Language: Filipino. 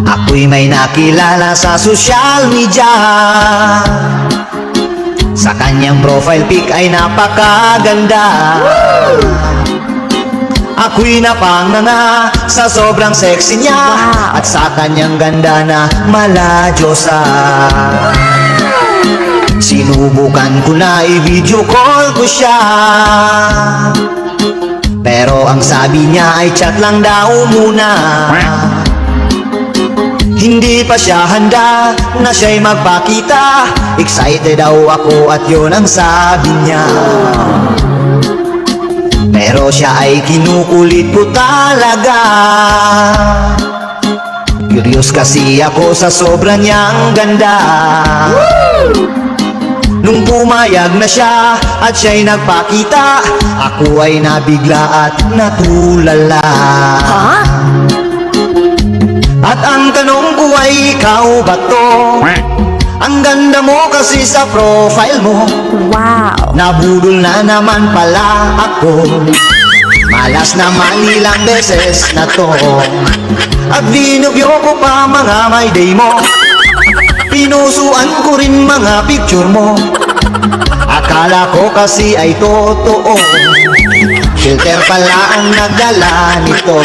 Ako'y may nakilala sa social media. Sa kanyang profile pic ay napakaganda. Ako'y napanganga sa sobrang sexy niya at sa kanyang ganda na maladyosa. Sinubukan ko na i-video call ko siya, pero ang sabi niya ay chat lang daw muna. Hindi pa siya handa na siya'y magpakita. Excited daw ako at yun ang sabi niya. Pero siya ay kinukulit ko talaga. Curious kasi ako sa sobra niyang ganda. Nung pumayag na siya at siya'y nagpakita, ako ay nabigla at natulala. At ang tanong ko ay, ikaw ba to? Ang ganda mo kasi sa profile mo. Wow! Nabudol na naman pala ako. Malas naman ilang beses na to. At binubyo ko pa mga my day mo. Pinusuan ko rin mga picture mo. Akala ko kasi ay totoo. Filter pala ang nagdala nito.